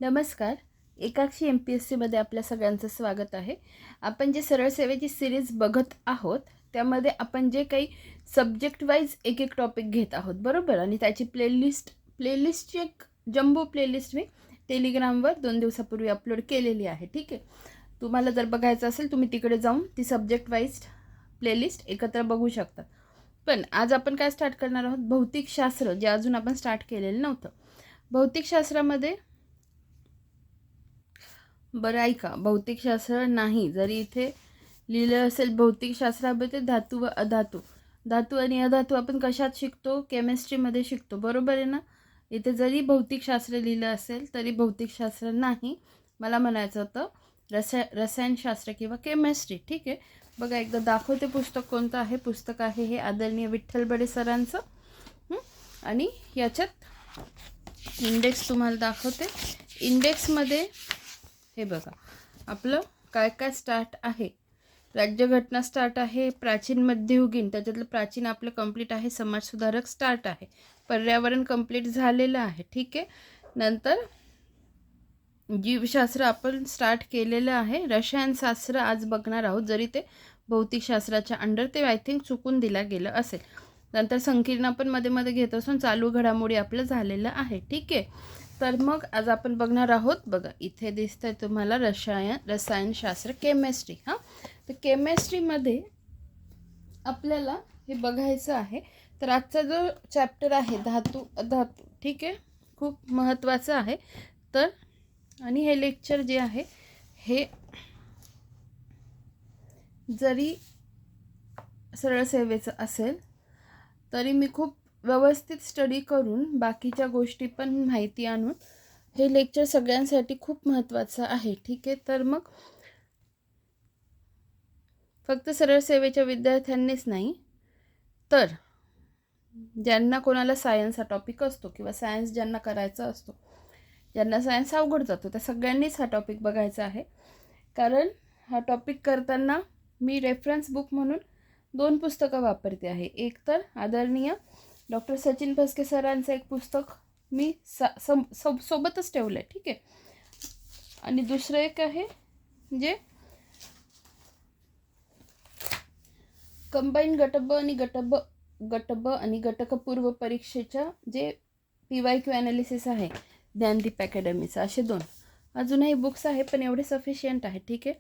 नमस्कार. एकाक्षी MPSCमध्ये आपल्या सगळ्यांचं स्वागत आहे. आपण जे सरळ सेवेची सिरीज बघत आहोत त्यामध्ये आपण जे काही सब्जेक्ट वाईज एक एक टॉपिक घेत आहोत, बरोबर. आणि त्याची प्लेलिस्टची एक जम्बो प्लेलिस्ट मी टेलिग्रामवर 2 दिवसापूर्वी अपलोड केलेली आहे. ठीक आहे, तुम्हाला जर बघायचं असेल तुम्ही तिकडे जाऊन ती सब्जेक्ट वाईज प्लेलिस्ट एकत्र बघू शकता. पण आज आपण काय स्टार्ट करणार आहोत, भौतिकशास्त्र, जे अजून आपण स्टार्ट केलेलं नव्हतं. भौतिकशास्त्रामध्ये बरं ऐका, भौतिकशास्त्र नाही, जरी इथे लिहिलं असेल भौतिकशास्त्रामध्ये धातू व अधातू, धातू आणि अधातू आपण कशात शिकतो, केमिस्ट्रीमध्ये शिकतो, बरोबर आहे ना. इथे जरी भौतिकशास्त्र लिहिलं असेल तरी भौतिकशास्त्र नाही, मला म्हणायचं होतं रसायनशास्त्र किंवा केमिस्ट्री. ठीक आहे, बघा एकदा दाखवते पुस्तक कोणतं आहे. पुस्तक आहे हे आदरणीय विठ्ठल बडे सरांचं. आणि याच्यात इंडेक्स तुम्हाला दाखवते. इंडेक्समध्ये हे बघा आपलं काय काय स्टार्ट आहे. राज्यघटना स्टार्ट आहे, प्राचीन मध्ययुगीन, त्याच्यातलं प्राचीन आपलं कंप्लीट आहे, समाजसुधारक स्टार्ट आहे, पर्यावरण कंप्लीट झालेलं आहे. ठीक आहे, नंतर जीवशास्त्र आपण स्टार्ट केलेलं आहे, रसायनशास्त्र आज बघणार आहोत, जरी ते भौतिकशास्त्राच्या अंडर ते आय थिंक चुकून दिला गेलं असेल. नंतर संकीर्ण आपण मध्ये मध्ये घेत असून चालू घडामोडी आपलं झालेलं आहे. ठीक आहे, तर मग आज आपण बघणार आहोत, बघा इथे दिसतंय तुम्हाला रसायनशास्त्र केमिस्ट्री. तर केमिस्ट्रीमध्ये आपल्याला हे बघायचं आहे. तर आजचा जो चॅप्टर आहे धातू अधातू, ठीक आहे, खूप महत्त्वाचं आहे. तर आणि हे लेक्चर जे आहे हे जरी सरळ सेवेचं असेल तरी मी खूप व्यवस्थित स्टडी करून बाकीच्या गोष्टी पण माहिती आणून हे लेक्चर सगळ्यांसाठी खूप महत्त्वाचं आहे. ठीक आहे, तर मग फक्त सरळ सेवेच्या विद्यार्थ्यांनीच नाही तर ज्यांना कोणाला सायन्स हा टॉपिक असतो किंवा सायन्स ज्यांना करायचा असतो, ज्यांना सायन्स अवघड जातो, त्या सगळ्यांनीच हा टॉपिक बघायचा आहे. कारण हा टॉपिक करताना मी रेफरन्स बुक म्हणून 2 पुस्तकं वापरते आहे. एक तर आदरणीय डॉक्टर सचिन भस्के सरांचं एक पुस्तक मी सोबतच ठेवलं आहे. ठीक आहे, आणि दुसरं एक आहे जे कंबाईन गट ब आणि घटकपूर्व परीक्षेच्या जे PYQ ॲनालिसिस आहे ज्ञानदीप अकॅडमीचं, असे 2 अजूनही बुक्स आहे, पण एवढे सफिशियंट आहे. ठीक आहे,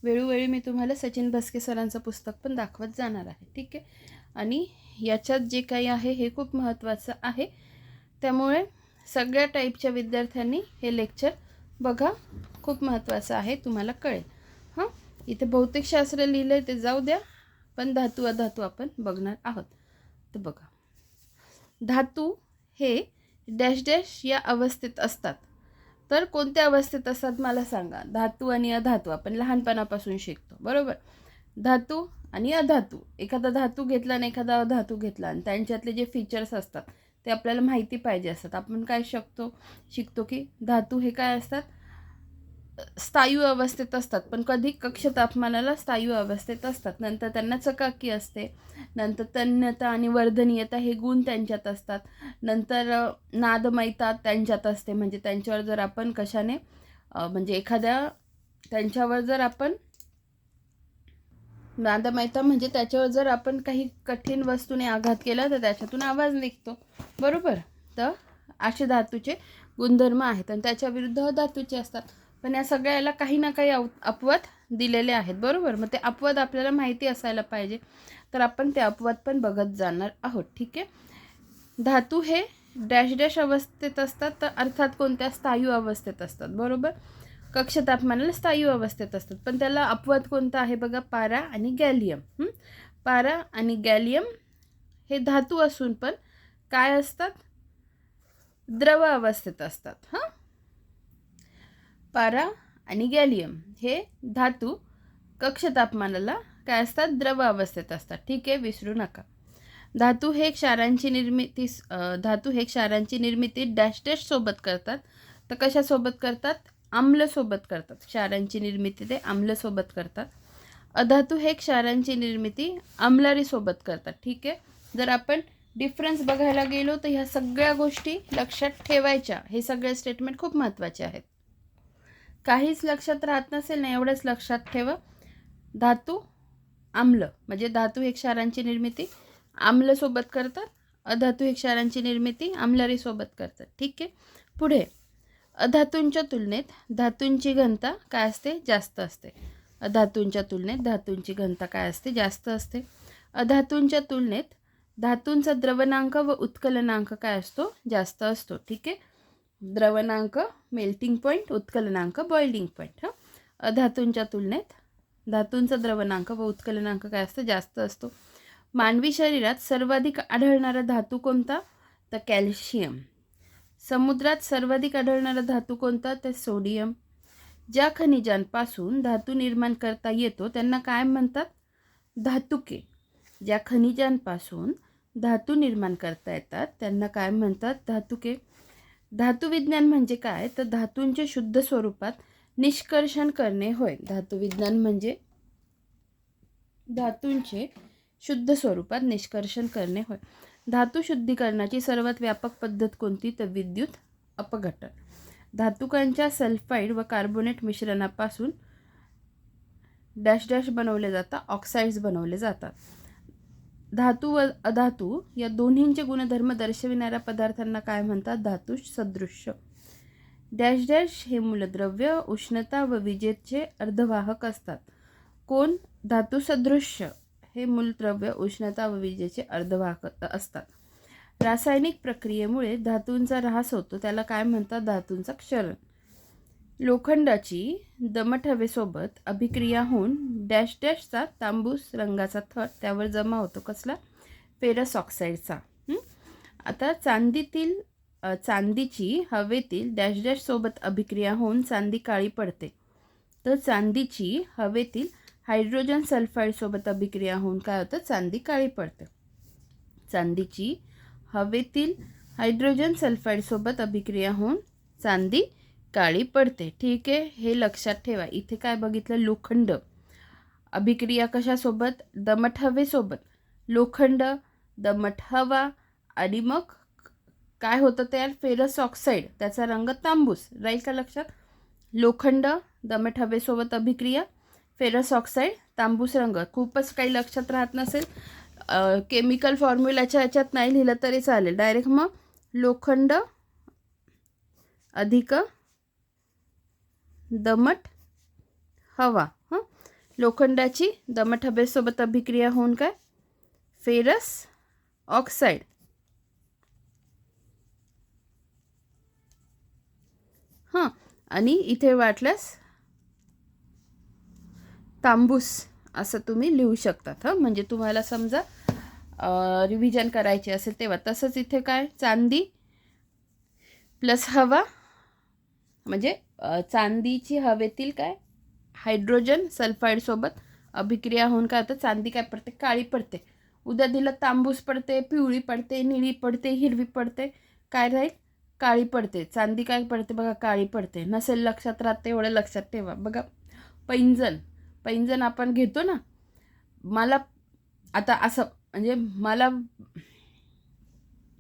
वेळोवेळी मी तुम्हाला सचिन भस्के सरांचं पुस्तक पण दाखवत जाणार आहे. ठीक आहे, आणि याच्यात जे काही आहे हे खूप महत्त्वाचं आहे, त्यामुळे सगळ्या टाईपच्या विद्यार्थ्यांनी हे लेक्चर बघा, खूप महत्त्वाचं आहे, तुम्हाला कळेल. इथे भौतिकशास्त्र लिहिलं आहे ते जाऊ द्या, पण धातू अधातू आपण बघणार आहोत. तर बघा, धातू हे डॅश डॅश या अवस्थेत असतात. तर कोणत्या अवस्थेत असतात मला सांगा. धातू आणि अधातू आपण लहानपणापासून शिकतो, बरोबर. धातू आणि अधातू, एखादा धातू घेतला आणि एखादा अधातू घेतला आणि त्यांच्यातले जे फीचर्स असतात ते आपल्याला माहिती पाहिजे असतात. आपण काय शिकतो की धातू हे काय असतात, स्थायू अवस्थेत असतात, पण कधी कक्ष तापमानाला स्थायू अवस्थेत असतात. नंतर त्यांना चकाकी असते, नंतर तन्यता आणि वर्धनीयता हे गुण त्यांच्यात असतात. नंतर नादमयता त्यांच्यात असते, म्हणजे त्यांच्यावर जर आपण कशाने म्हणजे एखाद्या त्यांच्यावर जर आपण नादमयता म्हणजे त्याच्यावर जर आपण काही कठीण वस्तूने आघात केला तर त्याच्यातून आवाज निघतो, बरोबर. तर असे धातूचे गुणधर्म आहेत आणि त्याच्या विरुद्ध धातूचे असतात. पण या सगळ्याला काही ना काही अपवाद दिलेले आहेत, बरोबर. मग ते अपवाद आपल्याला माहिती असायला पाहिजे, तर आपण ते अपवाद पण बघत जाणार आहोत. ठीक आहे, धातू हे डॅश डॅश अवस्थेत असतात, तर अर्थात कोणत्या स्थायू अवस्थेत असतात, बरोबर. कक्ष तापमानाला स्थायू अवस्थेत असतात, पण त्याला अपवाद कोणता आहे बघा, पारा आणि गॅलियम. पारा आणि गॅलियम हे धातू असून पण काय असतात, द्रव अवस्थेत असतात. पारा आणि गॅलियम हे धातू कक्ष तापमानाला काय असतात, द्रव अवस्थेत असतात. ठीक आहे, विसरू नका. धातू हे क्षारांची निर्मिती डॅश डॅश सोबत करतात. तर कशासोबत करतात, आम्ल सोबत करतात. क्षारांची निर्मिती ते आम्ल सोबत करतात. अधातू हे क्षारांची निर्मिती आम्लारी सोबत करतात. ठीक आहे, जर आपण डिफरन्स बघायला गेलो तर ह्या सगळ्या गोष्टी लक्षात ठेवायच्या. हे सगळे स्टेटमेंट खूप महत्त्वाचे आहेत. काहीच लक्षात राहत नसेल ना, एवढंच लक्षात ठेवा. धातू आम्ल म्हणजे धातू हे क्षारांची निर्मिती आम्लसोबत करतात, अधातू हे क्षारांची निर्मिती आम्लरीसोबत करतात. ठीक आहे. पुढे अधातूंच्या तुलनेत धातूंची घनता काय असते? जास्त असते. अधातूंच्या तुलनेत धातूंची घनता काय असते? जास्त असते. अधातूंच्या तुलनेत धातूंचा द्रवणांक व उत्कलनांक काय असतो? जास्त असतो. ठीक आहे. द्रवणांक मेल्टिंग पॉईंट, उत्कलनांक बॉइलिंग पॉईंट. अधातूंच्या तुलनेत धातूंचा द्रवणांक व उत्कलनांक काय असतो? जास्त असतो. मानवी शरीरात सर्वाधिक आढळणारा धातू कोणता? तर कॅल्शियम. समुद्रात सर्वाधिक आढळणारा धातू कोणता? तर सोडियम. ज्या खनिजांपासून धातू निर्माण करता येतो त्यांना काय म्हणतात? धातुके. ज्या खनिजांपासून धातू निर्माण करता येतात त्यांना काय म्हणतात? धातुके. धातुविज्ञान म्हणजे काय? तर धातूंचे शुद्ध स्वरूपात निष्कर्षण करणे होय. धातुविज्ञान म्हणजे धातूंचे शुद्ध स्वरूपात निष्कर्षण करणे होय. धातू शुद्धीकरणाची सर्वात व्यापक पद्धत कोणती? तर विद्युत अपघटन. धातुकांच्या सल्फाईड व कार्बोनेट मिश्रणापासून डॅश डॅश बनवले जातात, ऑक्साईड्स बनवले जातात. धातू व अधातू या दोन्हींचे गुणधर्म दर्शविणाऱ्या पदार्थांना काय म्हणतात? धातू सदृश्य. डॅश डॅश हे मूलद्रव्य, उष्णता व विजेचे अर्धवाहक असतात. कोण? धातू सदृश्य हे मूलद्रव्य, उष्णता व विजेचे अर्धवाहक असतात. रासायनिक प्रक्रियेमुळे धातूंचा ऱ्हास होतो त्याला काय म्हणतात? धातूंचा क्षरण. लोखंडाची दमट हवेसोबत अभिक्रिया होऊन डॅश डॅशचा तांबूस रंगाचा थर त्यावर जमा होतो. कसला? फेरस ऑक्साईडचा. आता चांदीची हवेतील डॅश डॅश सोबत अभिक्रिया होऊन चांदी काळी पडते. तर चांदीची हवेतील हायड्रोजन सल्फाईड सोबत अभिक्रिया होऊन काय होतं? चांदी काळी पडते. चांदीची हवेतील हायड्रोजन सल्फाईड सोबत अभिक्रिया होऊन चांदी काळी पडते. ठीक आहे. हे लक्षात ठेवा. इथे काय बघितलं? लोखंड. अभिक्रिया कशासोबत? दमट हवेसोबत. लोखंड, दमट हवा आणि मग काय होतं तयार? फेरस ऑक्साईड, त्याचा रंग तांबूस. राहील का लक्षात? लोखंड, दमट हवेसोबत अभिक्रिया, फेरस ऑक्साईड, तांबूस रंग. खूपच काही लक्षात राहत नसेल, केमिकल फॉर्म्युलाच्या ह्याच्यात नाही लिहिलं तरी चालेल. डायरेक्ट मग लोखंड अधिक दमट हवा. लोखंडाची दमट हवेसोबत अभिक्रिया होऊन काय? Ferrous oxide. आणि इथे वाटल्यास तांबूस असं तुम्ही लिहू शकतात. म्हणजे तुम्हाला समजा रिव्हिजन करायची असेल तेव्हा. तसंच इथे काय? चांदी प्लस हवा म्हणजे चांदीची हवेतील काय? हायड्रोजन सल्फाईडसोबत अभिक्रिया होऊन काय होतं? चांदी काय पडते? काळी पडते. उद्या दिलं तांबूस पडते, पिवळी पडते, निळी पडते, हिरवी पडते. काय राहील? काळी पडते. चांदी काय पडते? बघा, काळी पडते. नसेल लक्षात राहते एवढं लक्षात ठेवा. बघा, पैंजण आपण घेतो ना. मला आता असं म्हणजे मला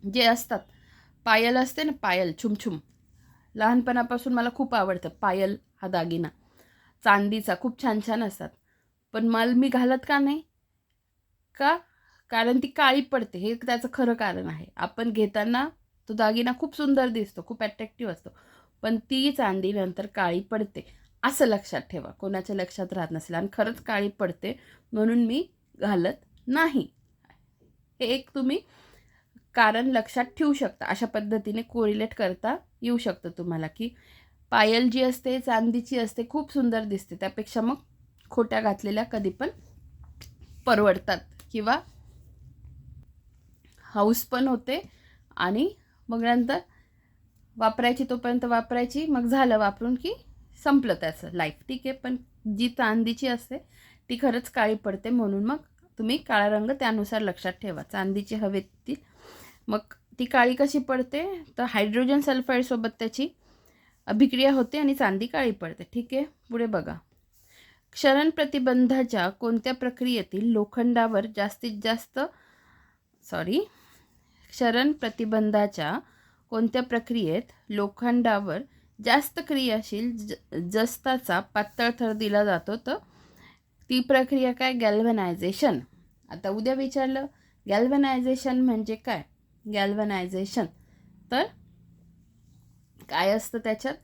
जे असतात पायल असते ना, पायल छुमछुम, लहानपणापासून मला खूप आवडतं. पायल हा दागिना चांदीचा खूप छान छान असतात. पण मी घालत का नाही? का? कारण ती काळी पडते. हे त्याचं खरं कारण आहे. आपण घेताना तो दागिना खूप सुंदर दिसतो, खूप अट्रॅक्टिव्ह असतो, पण ती चांदी नंतर काळी पडते. असं लक्षात ठेवा. कोणाच्या लक्षात राहत नसेल आणि खरंच काळी पडते म्हणून मी घालत नाही. हे एक तुम्ही कारण लक्षात ठेवू शकता. अशा पद्धतीने कोरिलेट करता येऊ शकतं तुम्हाला की पायल जी असते चांदीची असते, खूप सुंदर दिसते. त्यापेक्षा मग खोट्या घातलेल्या कधी पण परवडतात किंवा हाऊस पण होते. आणि मग नंतर वापरायची तोपर्यंत वापरायची, मग झालं वापरून की संपलं त्याचं लाईफ. ठीक आहे. पण जी चांदीची असते ती खरंच काळी पडते. म्हणून मग तुम्ही काळा रंग त्यानुसार लक्षात ठेवा. चांदीची हवेतील मग ती काळी कशी पडते? तर हायड्रोजन सल्फाईडसोबत त्याची अभिक्रिया होते आणि चांदी काळी पडते. ठीक आहे. पुढे बघा, क्षरण प्रतिबंधाच्या कोणत्या प्रक्रियेतील लोखंडावर क्षरण प्रतिबंधाच्या कोणत्या प्रक्रियेत लोखंडावर जास्त क्रियाशील जस्ताचा पातळ थर दिला जातो, तर ती प्रक्रिया काय? गॅल्व्हनायझेशन. आता उद्या विचारलं गॅल्व्हनायझेशन म्हणजे काय? गॅल्व्हनायझेशन तर काय असतं त्याच्यात?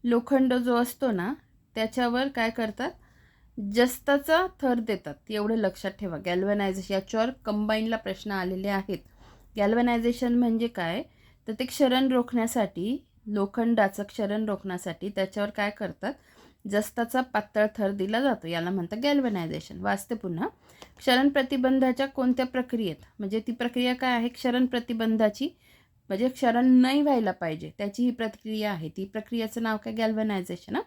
लोखंड जो असतो ना त्याच्यावर काय करतात? जस्ताचा थर देतात. एवढं लक्षात ठेवा. गॅल्व्हनायझेशन याच्यावर कंबाईनला प्रश्न आलेले आहेत. गॅल्व्हनायझेशन म्हणजे काय? तर ते क्षरण रोखण्यासाठी, लोखंडाचं क्षरण रोखण्यासाठी त्याच्यावर काय करतात? जस्ताचा पातळ थर दिला जातो, याला म्हणतात गॅल्व्हनायझेशन. वाचते पुन्हा. क्षरण प्रतिबंधाच्या कोणत्या प्रक्रियेत, म्हणजे ती प्रक्रिया काय आहे? क्षरण प्रतिबंधाची, म्हणजे क्षरण नाही व्हायला पाहिजे त्याची ही प्रक्रिया आहे. ती प्रक्रियेचं नाव काय? गॅल्व्हनायझेशन.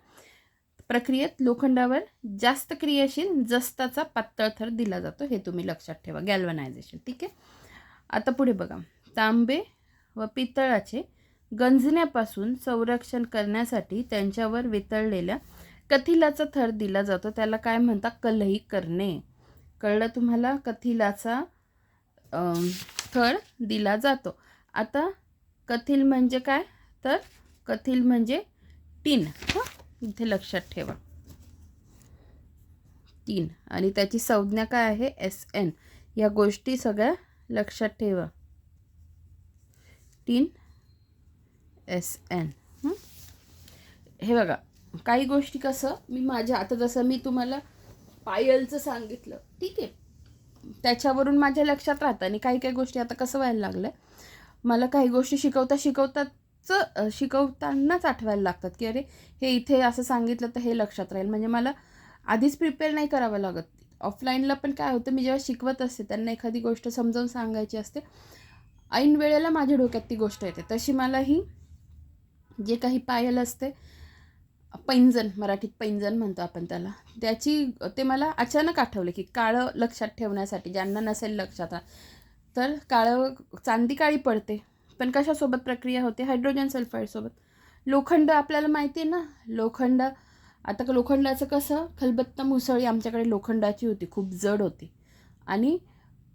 प्रक्रियेत लोखंडावर जास्त क्रियाशील जस्ताचा पातळ थर दिला जातो, हे तुम्ही लक्षात ठेवा. गॅल्व्हनायझेशन. ठीक आहे. आता पुढे बघा. तांबे व पितळाचे गंजण्यापासून संरक्षण करण्यासाठी त्यांच्यावर वितळलेल्या कथिलाचा थर दिला जातो, त्याला काय म्हणतात? कलही करणे. कळलं तुम्हाला? कथिलाचा थर दिला जातो. आता कथिल म्हणजे काय? तर कथिल म्हणजे टीन. इथे लक्षात ठेवा. टीन आणि त्याची संज्ञा काय आहे? SN. या गोष्टी सगळ्या लक्षात ठेवा. टीन SN. हे बघा, काही गोष्टी कसं मी माझ्या, आता जसं मी तुम्हाला पायलचं सांगितलं, ठीक आहे, त्याच्यावरून माझ्या लक्षात राहतं. आणि काही काही गोष्टी आता कसं व्हायला लागलं, मला काही गोष्टी शिकवतानाच आठवायला लागतात, की अरे हे इथे असं सांगितलं तर हे लक्षात राहील. म्हणजे मला आधीच प्रिपेअर नाही करावं लागत. ऑफलाईनला पण काय होतं, मी जेव्हा शिकवत असते त्यांना एखादी गोष्ट समजावून सांगायची असते, ऐन वेळेला माझ्या डोक्यात ती गोष्ट येते. तशी मला ही जे काही पायल असते, पैंजण, मराठीत पैंजण म्हणतो आपण त्याला, ते मला अचानक आठवलं, की काळं लक्षात ठेवण्यासाठी, ज्यांना नसेल लक्षात, तर काळं, चांदी काळी पडते, पण कशासोबत प्रक्रिया होते? हायड्रोजन सल्फाईडसोबत. लोखंड आपल्याला माहिती आहे ना, लोखंड. आता लोखंडाचं कसं? खलबत्ता मुसळी आमच्याकडे लोखंडाची होती, खूप जड होती, आणि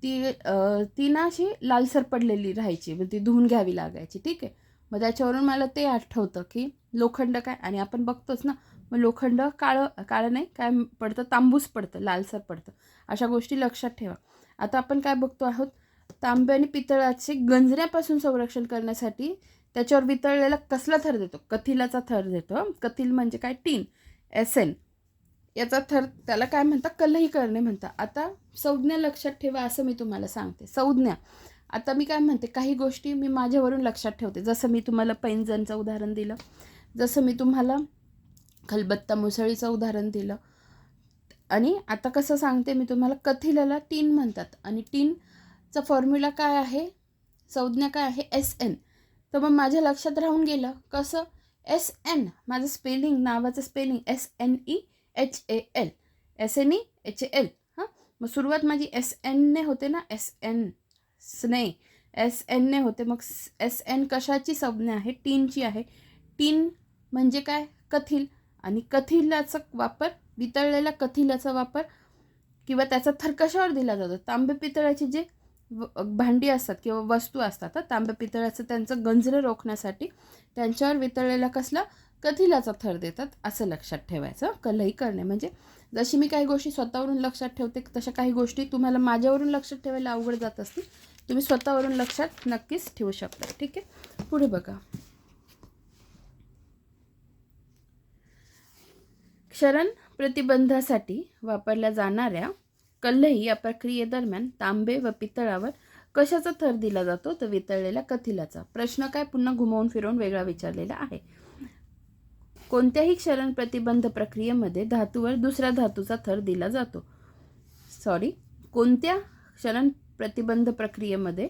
ती ना अशी लालसर पडलेली राहायची, मग ती धुवून घ्यावी लागायची. ठीक आहे. मग त्याच्यावरून मला ते आठवतं, की लोखंड काय, आणि आपण बघतोच ना, मग लोखंड काळं नाही, काय पडतं? तांबूस पडतं, लालसर पडतं. अशा गोष्टी लक्षात ठेवा. आता आपण काय बघतो आहोत? तांबे आणि पितळाचे गंजण्यापासून संरक्षण करण्यासाठी त्याच्यावर वितळलेला कसला थर देतो? कथिलाचा थर देतो. कथिल म्हणजे काय? टीन, SN. याचा थर, त्याला काय म्हणतात? कलही करणे म्हणतात. आता संज्ञा लक्षात ठेवा, असं मी तुम्हाला सांगते. संज्ञा, आता मी काय म्हणते, काही गोष्टी मी माझ्यावरून लक्षात ठेवते. जसं मी तुम्हाला पैंजणचं उदाहरण दिलं, जसं मी तुम्हाला खलबत्ता मुसळीचं उदाहरण दिलं, आणि आता कसं सांगते मी तुम्हाला, कथिलाला टीन म्हणतात, आणि टीनचा फॉर्म्युला काय आहे? संज्ञा काय आहे? SN. तर मग माझ्या लक्षात राहून गेलं. कसं? SN, माझं स्पेलिंग, नावाचं स्पेलिंग SNEHAL, SNEHAL. मग सुरुवात माझी SNने होते ना, SNने होते. मग SN कशाची संज्ञा आहे? टीनची आहे. टीन म्हणजे काय? कथिल. आणि कथिलाचा वापर, वितळलेल्या कथिलाचा वापर किंवा त्याचा थर कशावर दिला जातो? तांबे पितळाची जे भांडी असतात किंवा वस्तू असतात, तांबे पितळाचं त्यांचं गंजणं रोखण्यासाठी त्यांच्यावर वितळलेला कसला? कथिलाचा थर देतात, असं लक्षात ठेवायचं. कलही करणे म्हणजे, जशी मी काही गोष्टी स्वतःवरून लक्षात ठेवते, तशा काही गोष्टी तुम्हाला माझ्यावरून लक्षात ठेवायला अवघड जात असतील, तुम्ही स्वतःवरून लक्षात नक्कीच ठेवू शकता. ठीक आहे. पुढे बघा. क्षरण प्रतिबंधासाठी वापरल्या जाणाऱ्या कलही या प्रक्रियेदरम्यान तांबे व पितळावर कशाचा थर दिला जातो? तर वितळलेल्या कथिलाचा. प्रश्न काय? पुन्हा घुमवून फिरवून वेगळा विचारलेला आहे. कोणत्याही क्षरण प्रतिबंध प्रक्रियेमध्ये धातूवर दुसऱ्या धातूचा थर दिला जातो. कोणत्या क्षरण प्रतिबंध प्रक्रियेमध्ये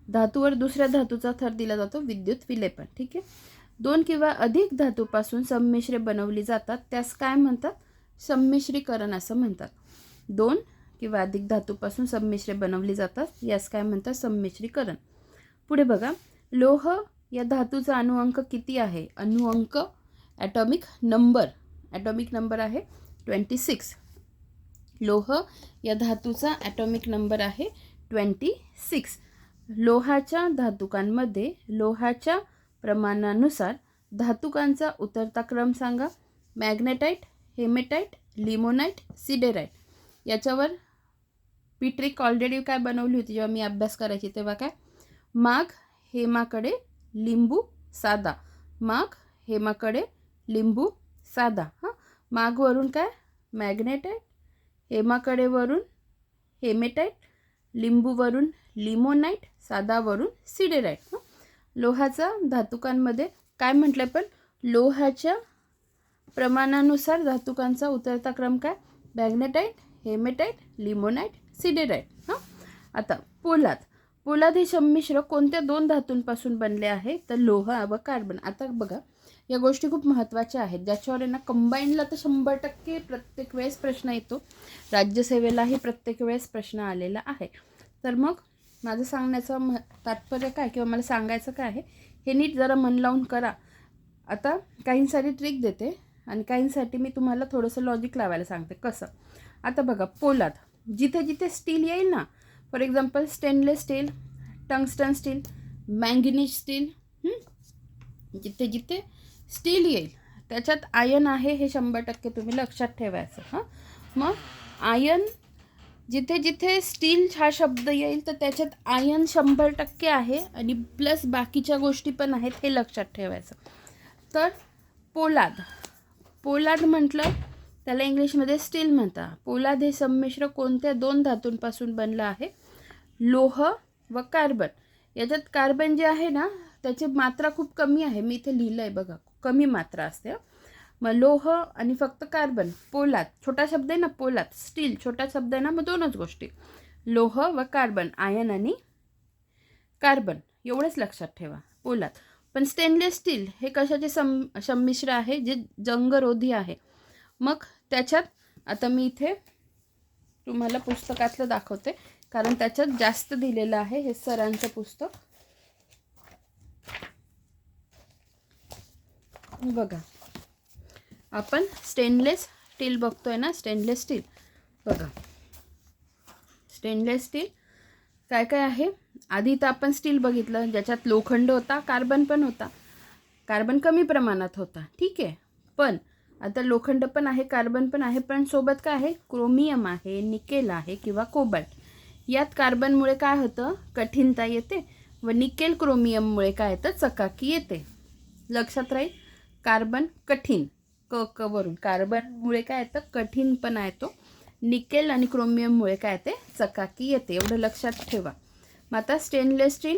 धातूवर दुसऱ्या धातूचा थर दिला जातो? विद्युत विलेपन. ठीक आहे. 2 किंवा अधिक धातूपासून संमिश्रे बनवली जातात, त्यास काय म्हणतात? संमिश्रीकरण असं म्हणतात. 2 किंवा अधिक धातूपासून संमिश्रे बनवली जातात, यास काय म्हणतात? संमिश्रीकरण. पुढे बघा. लोह या धातूचा अणुअंक किती आहे? अणुअंक, ॲटॉमिक नंबर आहे 26. लोह या धातूचा ॲटॉमिक नंबर आहे 26. लोहाच्या धातुकांमध्ये लोहाच्या प्रमाणानुसार धातुकांचा उतरता क्रम सांगा. मॅग्नेटाइट, हेमेटाइट, लिमोनाइट, सिडेराइट. याच्यावर मी ट्रिक ऑलरेडी काय बनवली होती जेव्हा मी अभ्यास करायची तेव्हा. काय माघ हेमाकडे लिंबू साधा, माघ हेमाकडे लिंबू साधा. हां, माघवरून काय मॅग्नेटाइट, हेमाकडे वरून हेमेटाइट, लिंबूवरून लिमोनाइट, साधावरून सिडेराइट. हां, लोहाचा धातुकांमध्ये काय म्हटलं पण लोहाच्या प्रमाणानुसार धातुकांचा उतरता क्रम काय मॅग्नेटाइट, हेमेटाइट, लिमोनाइट, सिडेराइट. हां, आता पोलाद. पोलाद हे संमिश्र कोणत्या दोन धातूंपासून बनले आहे तर लोह व कार्बन. आता बघा या गोष्टी खूप महत्त्वाच्या आहेत ज्याच्यावर ना कंबाईनला तर 100% प्रत्येक वेळेस प्रश्न येतो. राज्यसेवेलाही प्रत्येक वेळेस प्रश्न आलेला आहे. तर मग माझं सांगण्याचं तात्पर्य काय किंवा मला सांगायचं काय आहे हे नीट जरा मन लावून करा. आता काहींसाठी ट्रिक देते आणि काहींसाठी मी तुम्हाला थोडंसं लॉजिक लावायला सांगते कसं. आता बघा पोलाद जिथे जिथे स्टील येईल ना, for example stainless steel, tungsten steel, manganese steel, जिथे जिथे स्टील येईल त्याच्यात आयन आहे हे 100% तुम्ही लक्षात ठेवायचं. हां, मग आयन जिथे जिथे स्टील हा शब्द येईल तर त्याच्यात आयन 100% आहे आणि प्लस बाकीच्या गोष्टी पण आहेत हे लक्षात ठेवायचं. तर पोलाद, पोलाद म्हटलं त्याला इंग्लिशमध्ये स्टील म्हणतात. पोलाद हे संमिश्र कोणत्या दोन धातूंपासून बनलं आहे लोह व कार्बन. याच्यात कार्बन जे आहे ना त्याची मात्रा खूप कमी आहे. मी इथे लिहिलं आहे बघा, कमी मात्रा असते. मग लोह आणि फक्त कार्बन. पोलाद छोटा शब्द आहे ना, पोलाद. स्टील छोटा शब्द आहे ना, मग दोनच गोष्टी लोह व कार्बन, आयन आणि कार्बन एवढंच लक्षात ठेवा पोलाद. पण स्टेनलेस स्टील हे कशाचे संमिश्र आहे जे जंगरोधी आहे. मग त्याच्यात आता मी इथे तुम्हाला पुस्तकातलं दाखवते कारण त्याच्यात जास्त दिलेलं आहे. हे सरांचं पुस्तक बघा. आपण स्टेनलेस स्टील बघतोय ना, स्टेनलेस स्टील बघा. स्टेनलेस स्टील काय काय आहे. आधी तर आपण स्टील बघितलं ज्याच्यात लोखंड होता, कार्बन पण होता. कार्बन कमी प्रमाणात होता, ठीक आहे. पण आता लोखंड पण आहे, कार्बन पण आहे, पण सोबत काय आहे क्रोमियम आहे, निकेल आहे किंवा कोबाल्ट. यात कार्बनमुळे काय होतं कठीणता येते व निकेल क्रोमियममुळे काय येतं चकाकी येते. लक्षात राहील. कार्बन कठीण क वरून कार्बनमुळे काय येतं कठीणपणा येतो. निकेल आणि क्रोमियममुळे काय येते चकाकी येते. एवढं लक्षात ठेवा. मग आता स्टेनलेस स्टील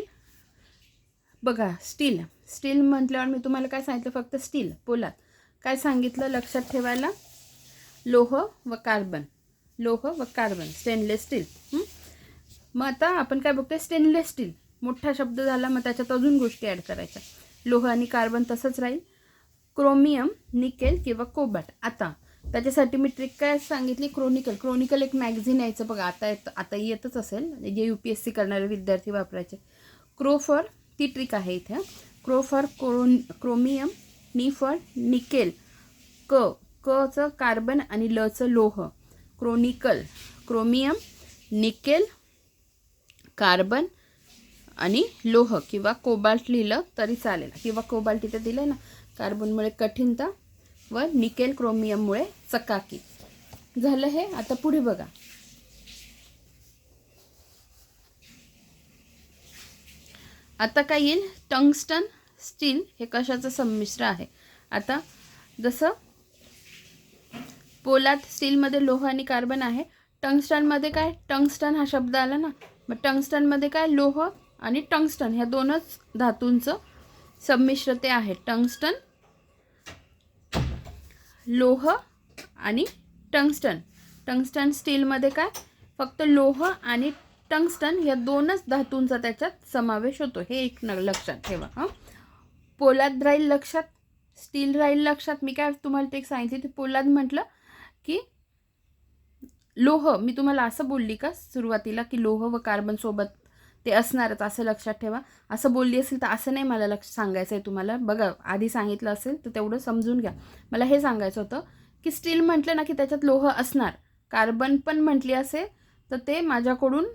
बघा. स्टील स्टील म्हटल्यावर मी तुम्हाला काय सांगितलं फक्त स्टील पोलाद. काय सांगितलं लक्षात ठेवायला लोह व कार्बन, लोह व कार्बन स्टेनलेस स्टील. मग आता आपण काय बघतोय स्टेनलेस स्टील मोठा शब्द झाला मग त्याच्यात अजून गोष्टी ॲड करायच्या. लोह आणि कार्बन तसंच राहील. क्रोमियम, निकेल किंवा कोबाल्ट. आता त्याच्यासाठी मी ट्रिक काय सांगितली क्रोनिकल. क्रोनिकल एक मॅगझिन यायचं बघा. आता येतच असेल जे UPSC करणारे विद्यार्थी वापरायचे. क्रो फॉर ती ट्रिक आहे इथे. क्रो फॉर क्रोमियम, नी फॉर निकेल, कचं कार्बन आणि लचं लोह. क्रोनिकल क्रोमियम, निकेल, कार्बन आणि लोह किंवा कोबाल्ट लिहिलं तरी चालेल किंवा कोबाल्ट इथे दिलं ना. कार्बनमुळे कठीणता व निकेल क्रोमियममुळे चकाकी. झालं हे. आता पुढे बघा. आता काय येईल टंगस्टन स्टील हे कशाचं संमिश्र आहे. आता जसं पोलाद स्टीलमध्ये लोह आणि कार्बन आहे. टंगस्टनमध्ये काय टंगस्टन हा शब्द आला ना, मग टंगस्टनमध्ये काय लोह आणि टंगस्टन ह्या दोनच धातूंचं संमिश्र ते आहे. टंगस्टन, लोह आणि टंगस्टन. टंगस्टन स्टीलमध्ये काय फक्त लोह आणि टंगस्टन या दोनच धातूंचा त्याच्यात समावेश होतो. हे एक लक्षात ठेवा. हां, पोलाद राहील लक्षात, स्टील राहील लक्षात. मी काय तुम्हाला ते सांगितली ते पोलाद म्हटलं की लोह. मी तुम्हाला असं बोलली का सुरुवातीला की लोह व कार्बन सोबत ते असणारच असं लक्षात ठेवा. असं बोलली असेल तर असं नाही मला सांगायचं आहे तुम्हाला. बघा आधी सांगितलं असेल तर तेवढं समजून घ्या. मला हे सांगायचं होतं की स्टील म्हटलं ना की त्याच्यात लोह असणार. कार्बन पण म्हटली असेल तर ते माझ्याकडून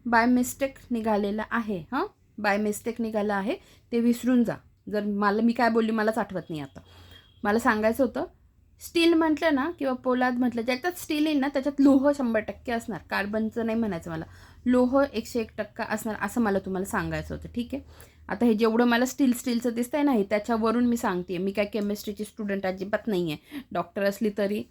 बाय मिस्टेक निघालेलं आहे. हां, बाय मिस्टेक निघालं आहे ते विसरून जा. जर मी काय बोलली मलाच आठवत नाही आता. मला सांगायचं होतं, स्टील म्हटलं ना किंवा पोलाद म्हटलं, ज्याच्यात स्टील येईल ना त्याच्यात लोह 100% असणार. कार्बनचं नाही म्हणायचं मला, लोह 101% असणार असं मला तुम्हाला सांगायचं होतं. ठीक आहे. आता हे जेवढं मला स्टीलचं दिसतंय ना, हे त्याच्यावरून मी सांगते. मी काय केमिस्ट्रीची स्टुडंट अजिबात नाही आहे. डॉक्टर असली तरी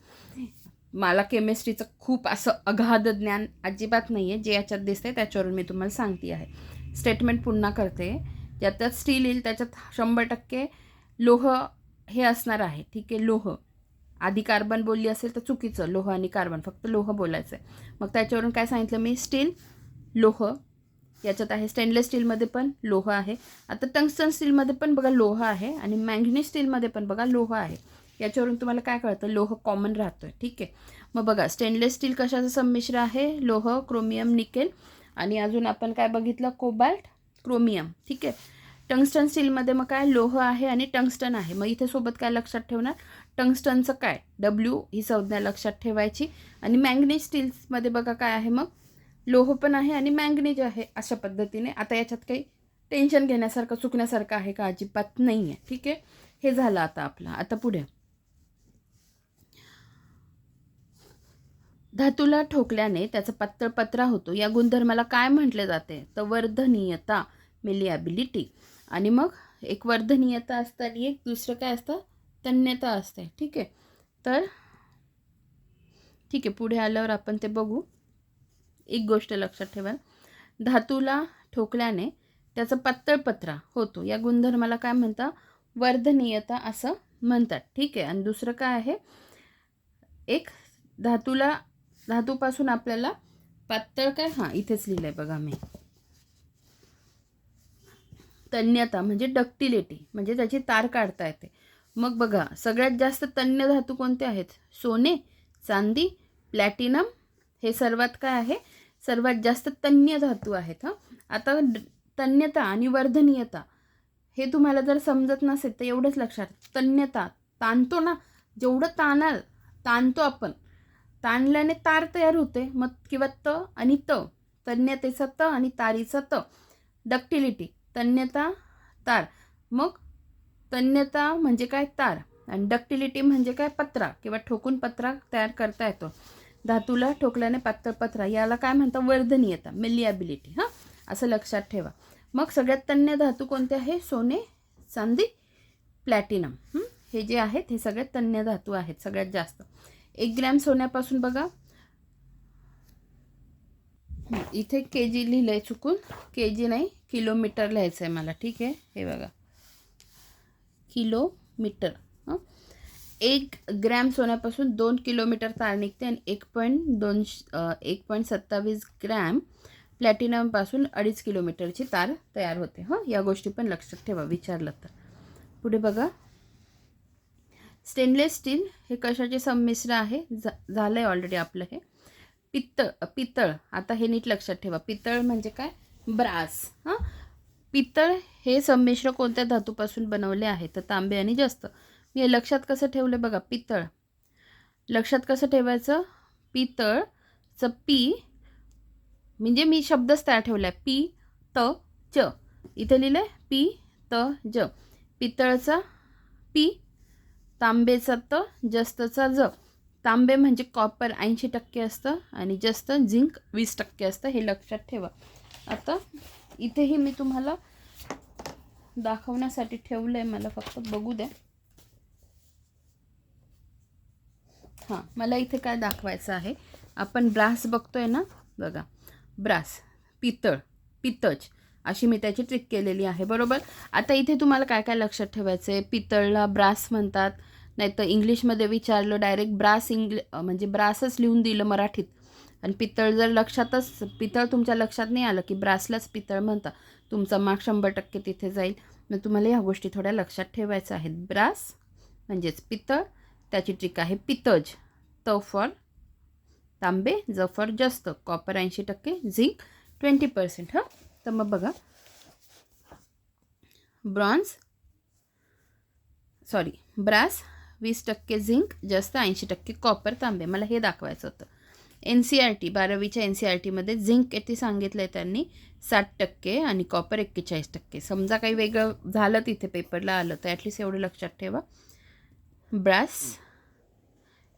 मला केमिस्ट्रीचं खूप असं अगाध ज्ञान अजिबात नाही आहे. जे याच्यात दिसतंय त्याच्यावरून मी तुम्हाला सांगते आहे. स्टेटमेंट पुन्हा करते. ज्याच्यात स्टील येईल त्याच्यात 100% लोह हे असणार आहे. ठीक आहे. लोह आधी कार्बन बोलली असेल तर चुकीचं. लोह आणि कार्बन, फक्त लोह बोलायचं आहे. मग त्याच्यावरून काय सांगितलं मी, स्टील लोह याच्यात आहे. स्टेनलेस स्टीलमध्ये पण लोह आहे. आता टंगस्टन स्टीलमध्ये पण बघा लोह आहे आणि मॅंगनीज स्टीलमध्ये पण बघा लोह आहे. याच्यावरून तुम्हाला काय कळतं, लोह कॉमन राहतोय. ठीक आहे. मग बघा स्टेनलेस स्टील कशाचं संमिश्र आहे, लोह, क्रोमियम, निकेल आणि अजून आपण काय बघितलं, कोबाल्ट, क्रोमियम. ठीक आहे. टंगस्टन स्टीलमध्ये मग काय लोह आहे आणि टंगस्टन आहे. मग इथे सोबत काय लक्षात ठेवणार, टंगस्टनचं काय, W ही संज्ञा लक्षात ठेवायची. आणि मॅंगनीज स्टील्समध्ये बघा काय आहे, मग लोह पण आहे आणि मॅंगनीज आहे. अशा पद्धतीने आता याच्यात काही टेन्शन घेण्यासारखं चुकण्यासारखं आहे का, अजिबात नाही आहे. ठीक आहे. हे झालं आता आपलं. आता पुढे, धातूला ठोकल्याने त्याचा पातळ पत्रा होतो. या गुणधर्माला काय म्हटले जाते, तर वर्धनीयता, मेलिएबिलिटी. आणि मग एक वर्धनीयता असतं आणि एक दुसरं काय असतं, तन्यता असते. ठीक आहे. तर ठीक आहे, पुढे आल्यावर आपण ते बघू. एक गोष्ट लक्षात ठेवा, धातूला ठोकल्याने त्याचा पातळ पत्रा होतो. या गुणधर्माला काय म्हणतात, वर्धनीयता असं म्हणतात. ठीक आहे. आणि दुसरं काय आहे, एक धातूपासून आपल्याला पातळ काय, हां इथेच लिहिलंय बघा मी, तन्यता म्हणजे डक्टिलिटी, म्हणजे त्याची तार काढता येते. मग बघा सगळ्यात जास्त तन्य धातू कोणते आहेत, सोने, चांदी, प्लॅटिनम. हे सर्वात काय आहे, सर्वात जास्त तन्य धातू आहेत. हां, आता तन्यता आणि वर्धनीयता हे तुम्हाला जर समजत नसेल तर एवढंच लक्षात, तन्यता ताणतो ना, जेवढं ताणतो आपण, ताणल्याने तार तयार होते. मग किंवा आणि तन्यतेचा आणि तारीचा डक्टिलिटी, तन्यता, तार. मग तन्यता म्हणजे काय, तार, आणि डक्टिलिटी म्हणजे काय, पत्रा किंवा ठोकून पत्रा तयार करता येतो. धातूला ठोकल्याने पातळ पत्रा, याला काय म्हणतात, वर्धनीयता, मेलिएबिलिटी. हां, असं लक्षात ठेवा. मग सगळ्यात तन्य धातू कोणते आहे, सोने, चांदी, प्लॅटिनम. हे जे आहेत हे सगळ्यात तन्य धातू आहेत सगळ्यात जास्त. 1 ग्रॅम सोन्यापासून बघा, इथे केजी लिहिलंय चुकून, केजी नाही किलोमीटर लिहायचं आहे मला. ठीक आहे. हे बघा किलोमीटर. 1 ग्रॅम सोन्यापासून 2 किलोमीटर तार निघते आणि 1.27 ग्रॅम प्लॅटिनमपासून 2.5 किलोमीटरची तार तयार होते. या गोष्टी पण लक्षात ठेवा विचारलं तर. पुढे बघा, स्टेनलेस स्टील हे कशाचे संमिश्र आहे, झालंय ऑलरेडी आपलं हे. पितळ, आता हे नीट लक्षात ठेवा, पितळ म्हणजे काय, ब्रास. पितळ हे संमिश्र कोणत्या धातूपासून बनवले आहे, तर तांबे आणि जस्त. मी हे लक्षात कसं ठेवलं बघा, पितळ लक्षात कसं ठेवायचं, पितळचं पी म्हणजे मी शब्दच तयार ठेवलाय, पी त च, इथे लिहिलंय पी त ज. पितळचा पी, तांबेचा त, जस्तचा ज. तांबे म्हणजे कॉपर 80% असतं आणि जस्त झिंक 20% असतं, हे लक्षात ठेवा. आता इथेही मी तुम्हाला दाखवण्यासाठी ठेवलं आहे, मला फक्त बघू द्या. हां, मला इथे काय दाखवायचं आहे, आपण ब्रास बघतोय ना, बघा ब्रास, पितच अशी मी त्याची ट्रिक केलेली आहे. बरोबर. आता इथे तुम्हाला काय काय लक्षात ठेवायचं आहे, पितळला ब्रास म्हणतात, नाही तर इंग्लिशमध्ये विचारलं डायरेक्ट ब्रास म्हणजे ब्रासच लिहून दिलं मराठीत, आणि पितळ जर पितळ तुमच्या लक्षात नाही आलं की ब्रासलाच पितळ म्हणतात, तुमचा मार्क 100% तिथे जाईल. मग तुम्हाला ह्या गोष्टी थोड्या लक्षात ठेवायच्या आहेत. ब्रास म्हणजेच पितळ, त्याची ट्रिक आहे पितज, त फॉर तांबे, ज फॉर जस्त, कॉपर 80%, झिंक 20%. तर मग बघा, ब्रास 20% झिंक, जास्त 80% कॉपर, तांबे. मला हे दाखवायचं होतं. NCERT 12वीच्या NCERTमध्ये झिंक किती सांगितलं आहे त्यांनी 60% आणि कॉपर 41%. समजा काही वेगळं झालं तिथे पेपरला आलं तर ॲटलिस्ट एवढं लक्षात ठेवा. ब्रास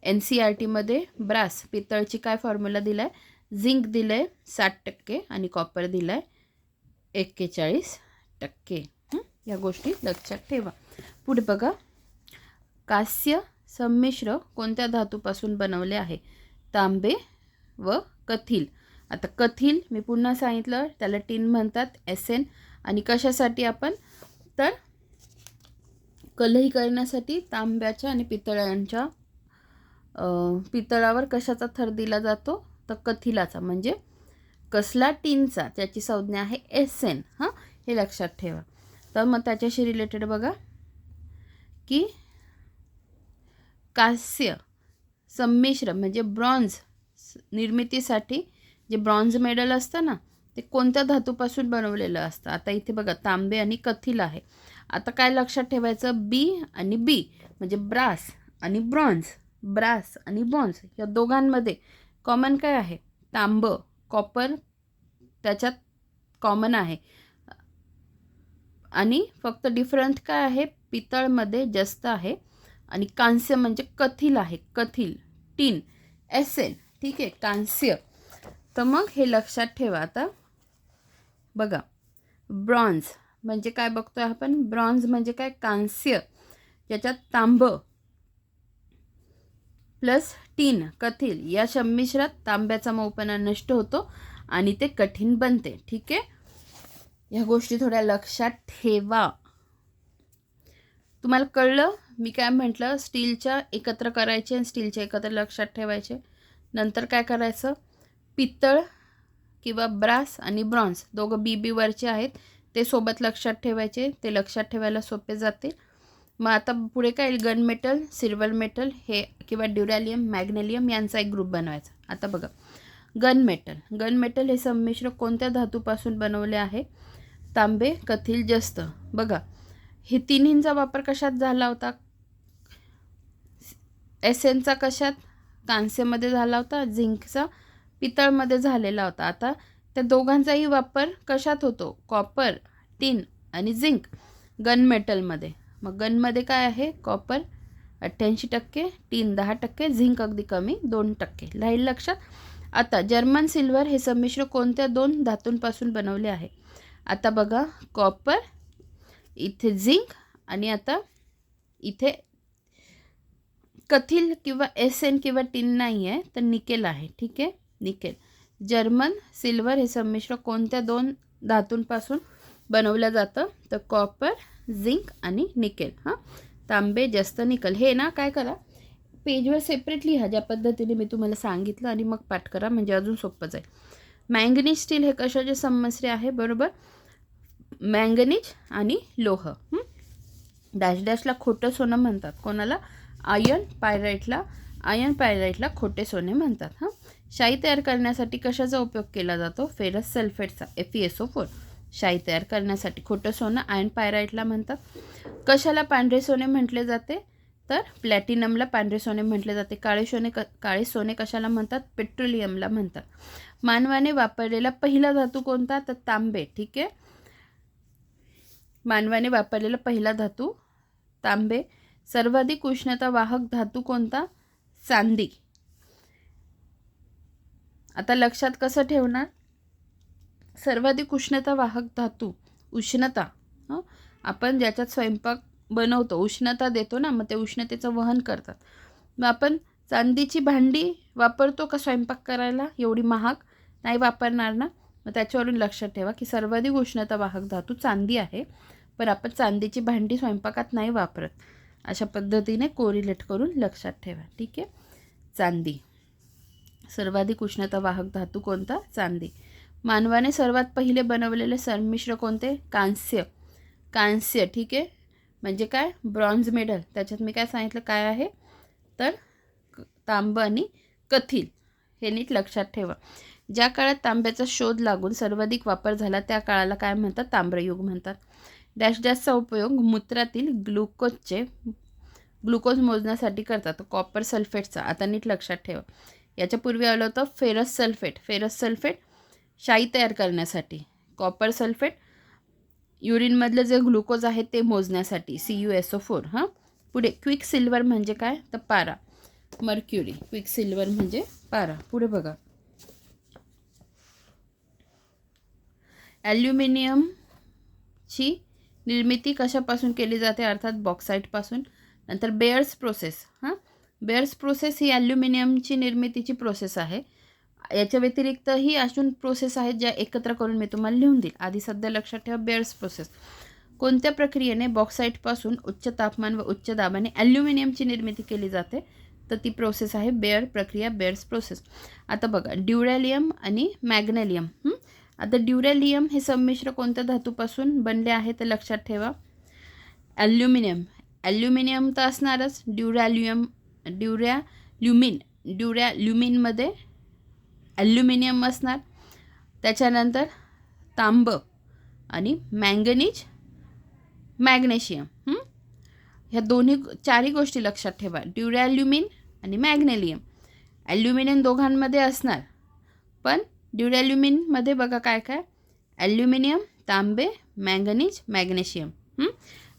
NCERTमध्ये ब्रास पितळची काय फॉर्म्युला दिला आहे, झिंक दिलं आहे 60% आणि कॉपर दिलं आहे 41%. या गोष्टी लक्षात ठेवा. पुढे बघा, कांस्य संमिश्र कोणत्या धातूपासून बनवले आहे, तांबे व कथील. आता कथील मी पुन्हा सांगितलं त्याला टिन म्हणतात, SN. आणि कशासाठी आपण, तर कलही करण्यासाठी तांब्याच्या आणि पितळांच्या पितळावर कशाचा थर दिला जातो, तर कथिलाचा. म्हणजे कसला, टिनचा, त्याची संज्ञा आहे SN. हे लक्षात ठेवा. तर मग त्याच्याशी रिलेटेड बघा की कांस्य संमिश्र म्हणजे ब्रॉन्झ निर्मितीसाठी जे ब्रॉन्झ मेडल असतं ना, ते कोणत्या धातूपासून बनवलेलं असतं. आता इथे बघा तांबे आणि कथील आहे. आता काय लक्षात ठेवायचं, B आणि B म्हणजे ब्रास आणि ब्रॉन्झ. ब्रास आणि ब्रॉन्झ या दोघांमध्ये कॉमन काय आहे, तांबं. कॉपर त्याच्यात कॉमन आहे आणि फक्त डिफरंट काय आहे, पितळमध्ये जास्त आहे. आणि कांस्य म्हणजे कथील आहे, कथील, टिन, SN. ठीक आहे, कांस्य. तर मग हे लक्षात ठेवा. आता बघा, ब्रॉन्झ म्हणजे काय बघतोय आपण, ब्रॉन्झ म्हणजे काय, कांस्य ज्याच्यात तांबं प्लस टिन, कथील या संमिश्रात तांब्याचा मऊपणा नष्ट होतो आणि ते कठीण बनते. ठीक आहे, या गोष्टी थोड्या लक्षात ठेवा. तुम्हाला कळलं मी काय म्हटलं, स्टीलच्या एकत्र करायचे आणि स्टीलच्या एकत्र लक्षात ठेवायचे. नंतर काय करायचं, पितळ किंवा ब्रास आणि ब्रॉन्झ दोघं BB वरचे आहेत ते सोबत लक्षात ठेवायचे, ते लक्षात ठेवायला सोपे जाते. मग आता पुढे काय, गन मेटल, सिल्वर मेटल हे किंवा ड्युरॅलियम, मॅग्नेलियम यांचा एक ग्रुप बनवायचा. आता बघा, गन मेटल. गन मेटल हे संमिश्र कोणत्या धातूपासून बनवले आहे, तांबे, कथील, जस्त. बघा, हे तिन्हींचा वापर कशात झाला होता, SNचा कशात, कांस्यमध्ये झाला होता, झिंकचा पितळमध्ये झालेला होता. आता त्या दोघांचाही वापर कशात होतो, कॉपर, टिन आणि झिंक गन मेटलमध्ये. मग गनमध्ये काय आहे, कॉपर 88%, टिन 10%, झिंक अगदी कमी 2%. राहील लक्षात. आता जर्मन सिल्वर हे संमिश्र कोणत्या दोन धातूंपासून बनवले आहे. आता बघा, कॉपर, इथे झिंक आणि आता इथे कथील किंवा SN किंवा टिन नाही आहे तर निकेल आहे. ठीक आहे, निकेल. जर्मन सिल्वर हे संमिश्र कोणत्या दोन धातूंपासून बनवलं जातं, तर कॉपर, झिंक आणि निकेल. तांबे, जस्त, निकेल. हे ना काय करा, पेजवर सेपरेट लिहा ज्या पद्धतीने मी तुम्हाला सांगितलं आणि मग पाठ करा, म्हणजे अजून सोपं जाईल. मँगनीज स्टील हे कशाचे संमिश्र आहे, बरोबर, मँगनीज आणि लोह. डॅश डॅशला खोटं सोनं म्हणतात, कोणाला, आयर्न पायराईटला खोटे सोने म्हणतात. शाई तयार करण्यासाठी कशाचा उपयोग केला जातो, फेरस सल्फेटचा, FeSO4. शाई तयार करण्यासाठी खोटं सोनं आयर्न पायराईटला म्हणतात. कशाला पांढरे सोने म्हटले जाते, तर प्लॅटिनमला पांढरे सोने म्हटले जाते. काळे सोने कशाला म्हणतात, पेट्रोलियमला म्हणतात. मानवाने वापरलेला पहिला धातू कोणता, तर तांबे. ठीक आहे, मानवाने वापरलेला पहिला धातू तांबे. सर्वाधिक उष्णता वाहक धातू कोणता, चांदी. आता लक्षात कसं ठेवणार, सर्वाधिक उष्णता वाहक धातू, उष्णता आपण ज्याच्यात स्वयंपाक बनवतो, उष्णता देतो ना, मग ते उष्णतेचं वहन करतात. मग आपण चांदीची भांडी वापरतो का स्वयंपाक करायला, एवढी महाग नाही वापरणार ना. मग त्याच्यावरून लक्षात ठेवा की सर्वाधिक उष्णता वाहक धातू चांदी आहे, पण आपण चांदीची भांडी स्वयंपाकात नाही वापरत. अशा पद्धतीने कोरिलेट करून लक्षात ठेवा. ठीक आहे, चांदी. सर्वाधिक उष्णता वाहक धातू कोणता, चांदी. मानवाने सर्वात पहिले बनवलेले संमिश्र कोणते, कांस्य. ठीक आहे, म्हणजे काय, ब्रॉन्झ मेडल. त्याच्यात मी काय सांगितलं काय आहे, तर तांबं आणि कथील. हे नीट लक्षात ठेवा. ज्या काळात तांब्याचा शोध लागून सर्वाधिक वापर झाला त्या काळाला काय म्हणतात, ताम्रयुग म्हणतात. डॅश डॅशचा उपयोग मूत्रातील ग्लुकोज मोजण्यासाठी करतात, कॉपर सल्फेटचा. आता नीट लक्षात ठेवा, याच्यापूर्वी आलं होतं फेरस सल्फेट शाई तयार करण्यासाठी, कॉपर सल्फेट युरिनमधलं जे ग्लुकोज आहे ते मोजण्यासाठी, CuSO4. हां, पुढे क्विक सिल्वर म्हणजे काय, तर पारा, मर्क्युरी. क्विक सिल्वर म्हणजे पारा. पुढे बघा, ॲल्युमिनियमची निर्मिती कशापासून केली जाते, अर्थात बॉक्साईटपासून. नंतर बेअर्स प्रोसेस. बेअर्स प्रोसेस ही ॲल्युमिनियमची निर्मितीची प्रोसेस आहे. याच्या व्यतिरिक्तही अजून प्रोसेस आहेत ज्या एकत्र करून मी तुम्हाला लिहून देईल. आधी सध्या लक्षात ठेवा बेअर्स प्रोसेस. कोणत्या प्रक्रियेने बॉक्साईटपासून उच्च तापमान व उच्च दाबाने ॲल्युमिनियमची निर्मिती केली जाते, तर ती प्रोसेस आहे बेअर प्रक्रिया, बेअर्स प्रोसेस. आता बघा, ड्युरॅलियम आणि मॅग्नेलियम. आता ड्युरॅलियम हे संमिश्र कोणत्या धातूपासून बनले आहे ते लक्षात ठेवा. ॲल्युमिनियम तर असणारच. ड्युरॅल्युमिनमध्ये ॲल्युमिनियम असणार. त्याच्यानंतर तांब आणि मॅंगनीज, मॅग्नेशियम. ह्या चारही गोष्टी लक्षात ठेवा. ड्युरॅल्युमिन आणि मॅग्नेलियम. ॲल्युमिनियम दोघांमध्ये असणार, पण ड्युरॅल्युमिनमध्ये बघा काय काय, ॲल्युमिनियम, तांबे, मॅंगनीज, मॅग्नेशियम.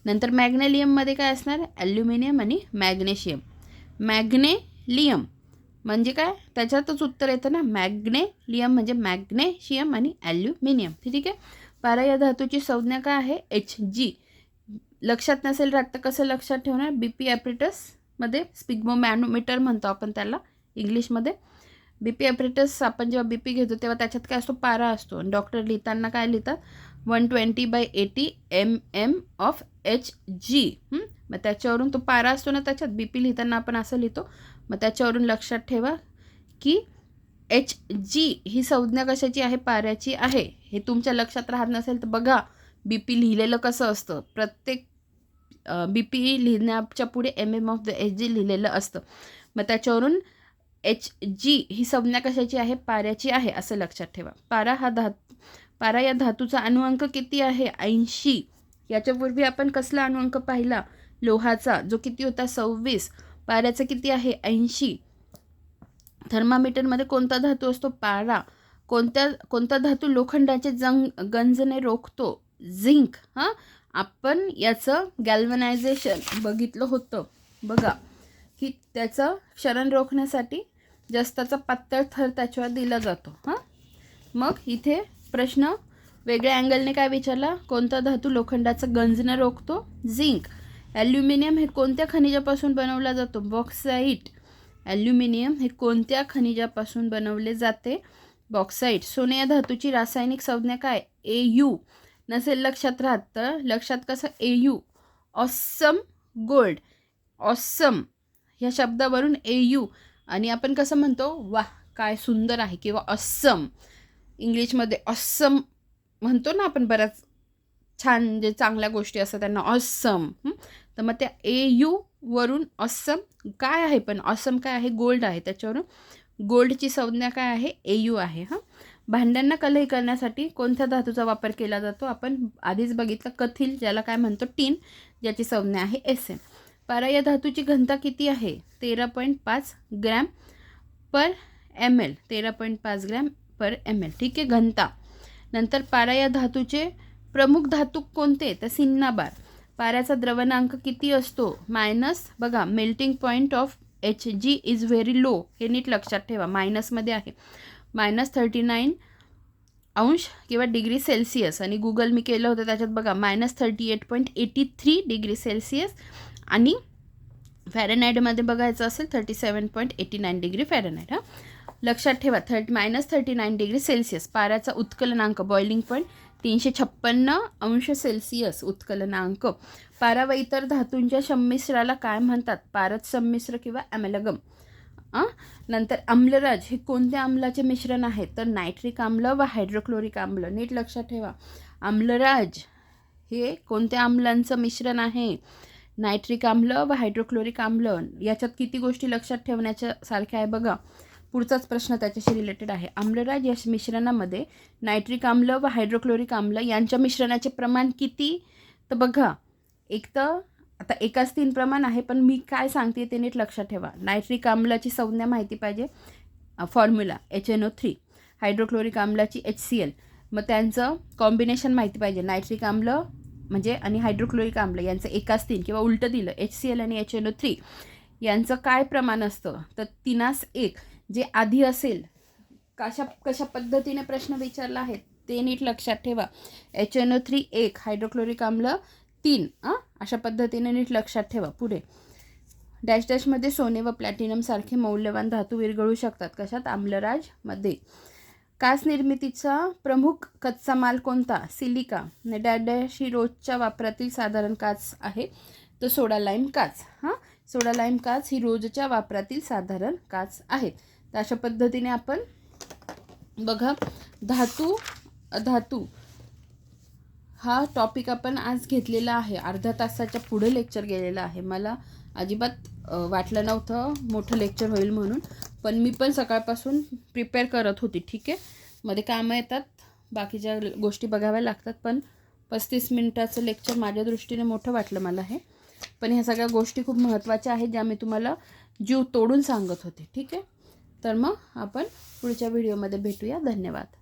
नंतर मॅग्नेलियममध्ये काय असणार, ॲल्युमिनियम आणि मॅग्नेशियम. मॅग्नेलियम म्हणजे काय, त्याच्यातच उत्तर येतं ना, मॅग्नेलियम म्हणजे मॅग्नेशियम आणि ॲल्युमिनियम. ठीक आहे. पारा या धातूची संज्ञा काय आहे, Hg. लक्षात नसेल राहत तर कसं लक्षात ठेवणार, BP ॲपरेटसमध्ये स्पिग्मोमॅनोमीटर म्हणतो आपण त्याला इंग्लिशमध्ये. BP ॲपरेटस आपण जेव्हा BP घेतो तेव्हा त्याच्यात काय असतो, पारा असतो. आणि डॉक्टर लिहिताना काय लिहितात, 120/80 mm of Hg. मग त्याच्यावरून तो पारा असतो ना, त्याच्यात BP लिहिताना आपण असं लिहितो. मग त्याच्यावरून लक्षात ठेवा की Hg ही संज्ञा कशाची आहे, पाऱ्याची आहे. हे तुमच्या लक्षात राहत नसेल तर बघा BP लिहिलेलं कसं असतं. प्रत्येक BP लिहिण्याच्या पुढे mm of the Hg लिहिलेलं असतं. मग त्याच्यावरून Hg ही संज्ञा कशाची आहे, पाऱ्याची आहे असं लक्षात ठेवा. पारा या धातूचा अणुअंक किती आहे, 80. याच्यापूर्वी आपण कसला अणुअंक पाहिला, लोहाचा, जो किती होता, 26. पाऱ्याचा किती आहे, 80. थर्मामीटरमध्ये कोणता धातू असतो, पारा. कोणता धातू लोखंडाचे गंजणे रोखतो, झिंक. आपण याचं गॅल्वनायझेशन बघितलं होतं बघा, की त्याचं क्षरण रोखण्यासाठी जास्ताचा पातळ थर त्याच्यावर दिला जातो. मग इथे प्रश्न वेगळ्या अँगलने काय विचारला, कोणता धातू लोखंडाचं गंजणं रोखतो, झिंक. ॲल्युमिनियम हे कोणत्या खनिजापासून बनवला जातो, बॉक्साईट. ॲल्युमिनियम हे कोणत्या खनिजापासून बनवले जाते, बॉक्साईट. सोने या धातूची रासायनिक संज्ञा काय, Au. नसेल लक्षात राहत तर लक्षात कसं, Au, ऑसम गोल्ड. ऑसम ह्या शब्दावरून Au. आणि आपण कसं म्हणतो, वाह काय सुंदर आहे, किंवा ऑसम. इंग्लिशमध्ये ऑसम म्हणतो ना आपण, बऱ्याच छान जे चांगल्या गोष्टी असतात त्यांना ऑसम. तर मग त्या Au वरून ऑसम काय आहे, पण ऑसम काय आहे, गोल्ड आहे. त्याच्यावरून गोल्डची संज्ञा काय आहे, Au आहे. भांड्यांना कलई करण्यासाठी कोणत्या धातूचा वापर केला जातो, आपण आधीच बघितलं, कथिल, ज्याला काय म्हणतो, टीन, ज्याची संज्ञा आहे Sn. पारा या धातूची घनता किती आहे, 13.5 gram per ml. 13.5 gram per ml. ठीक आहे, घनता. नंतर पारा या धातूचे प्रमुख धातू कोणते, तर सिन्नाबार. पाऱ्याचा द्रवणांक किती असतो, मायनस. बघा, melting point of Hg is very low. हे नीट लक्षात ठेवा, मायनसमध्ये आहे, -39 अंश किंवा डिग्री सेल्सिअस. आणि गुगल मी केलं होतं त्याच्यात बघा, -38.83 डिग्री सेल्सिअस. आणि फॅरेनहाईटमध्ये बघायचं असेल 37.89 डिग्री फॅरेनहाईट. लक्षात ठेवा, -39 डिग्री सेल्सिअस. पाऱ्याचा उत्कलनांक, बॉइलिंग पॉईंट 356 अंश सेल्सिअस उत्कलनांक. पारा व इतर धातूंच्या संमिश्राला काय म्हणतात, पारद संमिश्र किंवा ॲमॅलगम. नंतर आम्लराज हे कोणत्या आम्लाचे मिश्रण आहे, तर नायट्रिक आम्ल व हायड्रोक्लोरिक आम्ल. नीट लक्षात ठेवा, आम्लराज हे कोणत्या आम्लांचं मिश्रण आहे, नायट्रिक आम्ल व हायड्रोक्लोरिक आम्ल. याच्यात किती गोष्टी लक्षात ठेवण्याच्या सारख्या आहे बघा. पुढचाच प्रश्न त्याच्याशी रिलेटेड आहे. आम्लराज या मिश्रणामध्ये नायट्रिक आम्ल व हायड्रोक्लोरिक आम्ल यांच्या मिश्रणाचे प्रमाण किती, तर बघा, एक तर आता एकाच 3 प्रमाण आहे, पण मी काय सांगते ते नीट लक्षात ठेवा. नायट्रिक आम्लाची संज्ञा माहिती पाहिजे, फॉर्म्युला HNO3, हायड्रोक्लोरिक आम्लाची HCl. मग त्यांचं कॉम्बिनेशन माहिती पाहिजे, नायट्रिक आम्ल म्हणजे आणि हायड्रोक्लोरिक आम्ल यांचं एकाच 3 किंवा उलटं दिलं HCl आणि HNO3 यांचं काय प्रमाण असतं, तर 3:1 जे आधी असेल. कशा पद्धतीने प्रश्न विचारला आहे ते नीट लक्षात ठेवा. HNO3 1, हायड्रोक्लोरिक आम्ल 3, अशा पद्धतीने नीट लक्षात ठेवा. पुढे डॅश डॅशमध्ये सोने व प्लॅटिनम सारखे मौल्यवान धातू विरघळू शकतात. कशात? आम्लराजमध्ये. काच निर्मितीचा प्रमुख कच्चा माल कोणता? सिलिका. डॅश डॅश ही रोजच्या वापरातील साधारण काच आहे, तर सोडा लाईम काच. सोडा लाईम काच ही रोजच्या वापरातील साधारण काच आहे. तर अशा पद्धतीने आपण बघा धातू हा टॉपिक आपण आज घेतलेला आहे. अर्धा तासाच्या पुढे लेक्चर गेलेला आहे. मला अजिबात वाटलं नव्हतं मोठं लेक्चर होईल म्हणून, पण मी पण सकाळपासून प्रिपेअर करत होती. ठीक आहे, मध्ये कामं येतात, बाकीच्या गोष्टी बघाव्या लागतात, पण 35 मिनिटाचं लेक्चर माझ्या दृष्टीने मोठं वाटलं मला हे. पण ह्या सगळ्या गोष्टी खूप महत्त्वाच्या आहेत, ज्या मी तुम्हाला जीव तोडून सांगत होते. ठीक आहे, तर मग आपण पुढच्या व्हिडिओमध्ये भेटूया. धन्यवाद.